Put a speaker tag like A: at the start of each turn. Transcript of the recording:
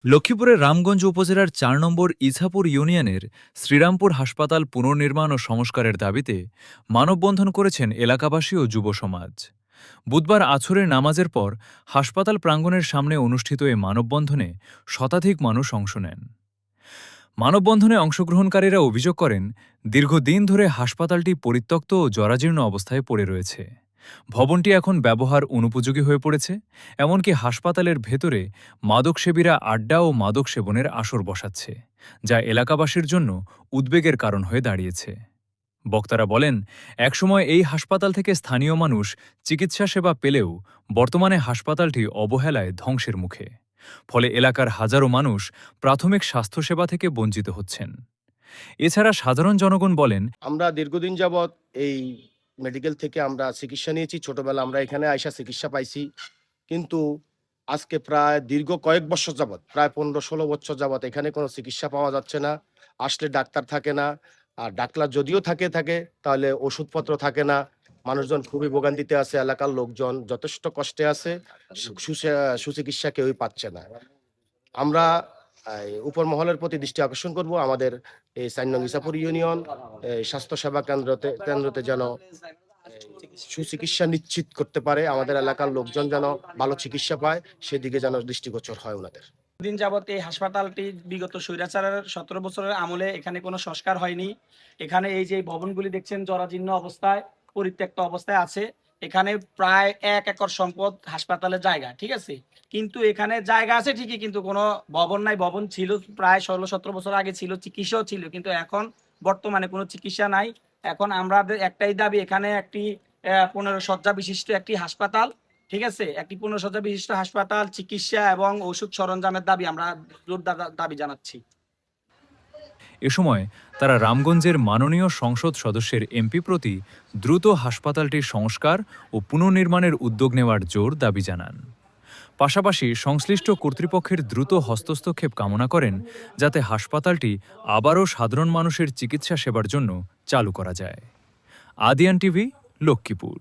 A: লক্ষ্মীপুরের রামগঞ্জ উপজেলার ৪ নম্বর ইছাপুর ইউনিয়নের শ্রীরামপুর হাসপাতাল পুনর্নির্মাণ ও সংস্কারের দাবিতে মানববন্ধন করেছেন এলাকাবাসী ও যুব সমাজ। বুধবার আছরের নামাজের পর হাসপাতাল প্রাঙ্গণের সামনে অনুষ্ঠিত এ মানববন্ধনে শতাধিক মানুষ অংশ নেন। মানববন্ধনে অংশগ্রহণকারীরা অভিযোগ করেন, দীর্ঘদিন ধরে হাসপাতালটি পরিত্যক্ত ও জরাজীর্ণ অবস্থায় পড়ে রয়েছে। ভবনটি এখন ব্যবহার অনুপযোগী হয়ে পড়েছে, এমনকি হাসপাতালের ভেতরে মাদকসেবীরা আড্ডা ও মাদক সেবনের আসর বসাচ্ছে, যা এলাকাবাসীর জন্য উদ্বেগের কারণ হয়ে দাঁড়িয়েছে। বক্তারা বলেন, একসময় এই হাসপাতাল থেকে স্থানীয় মানুষ চিকিৎসা সেবা পেলেও বর্তমানে হাসপাতালটি অবহেলায় ধ্বংসের মুখে। ফলে এলাকার হাজারো মানুষ প্রাথমিক স্বাস্থ্যসেবা থেকে বঞ্চিত হচ্ছেন। এছাড়া সাধারণ জনগণ বলেন,
B: আমরা দীর্ঘদিন যাবৎ এই মেডিকেল থেকে আমরা চিকিৎসা নিয়েছি। ছোটবেলা আমরা এখানে আইসা চিকিৎসা পাইছি, কিন্তু আজকে প্রায় দীর্ঘ কয়েক বছর যাবৎ, প্রায় 15-16 বছর যাবৎ এখানে কোনো চিকিৎসা পাওয়া যাচ্ছে না। আসলে ডাক্তার থাকে না, আর ডাক্তার যদিও থাকে তাহলে ওষুধপত্র থাকে না। মানুষজন খুবই ভোগান্তিতে আছে, এলাকার লোকজন যথেষ্ট কষ্টে আছে, সুচিকিৎসা কেউই পাচ্ছে না। আমরা উপর মহলের প্রতি দৃষ্টি আকর্ষণ করব, আমাদের এই ৪ নং ইছাপুর ইউনিয়ন স্বাস্থ্য সেবা কেন্দ্রতে যেন সুচিকিৎসা নিশ্চিত করতে পারে, আমাদের এলাকার লোকজন যেন ভালো চিকিৎসা পায়, সেদিকে যেন দৃষ্টিগোচর হয় ওনাদের।
C: দিন যাবত এই হাসপাতালটি বিগত স্বৈরাচারের 17 বছরের আমলে এখানে কোনো সংস্কার হয়নি। এখানে এই যে ভবনগুলি দেখছেন জরাজীর্ণ অবস্থায়, পরিত্যক্ত অবস্থায় আছে। এখানে প্রায় 1 একর সম্পদ হাসপাতালের জায়গা, ঠিক আছে, কিন্তু এখানে জায়গা আছে ঠিকই, কিন্তু কোনো ভবন নাই। ভবন ছিল প্রায় 16-17 বছর আগে ছিল, চিকিৎসাও ছিল, কিন্তু এখন বর্তমানে কোনো চিকিৎসা নাই। এখন আমাদের একটাই দাবি, এখানে একটি 15 শয্যা বিশিষ্ট একটি হাসপাতাল, ঠিক আছে, একটি 15 শয্যা বিশিষ্ট হাসপাতাল, চিকিৎসা এবং ওষুধ সরঞ্জামের দাবি আমরা জোরদার দাবি জানাচ্ছি।
A: এ সময় তারা রামগঞ্জের মাননীয় সংসদ সদস্যের এমপি প্রতি দ্রুত হাসপাতালটির সংস্কার ও পুনর্নির্মাণের উদ্যোগ নেওয়ার জোর দাবি জানান। পাশাপাশি সংশ্লিষ্ট কর্তৃপক্ষের দ্রুত হস্তক্ষেপ কামনা করেন, যাতে হাসপাতালটি আবারও সাধারণ মানুষের চিকিৎসা সেবার জন্য চালু করা যায়। আদিয়ান টিভি, লক্ষ্মীপুর।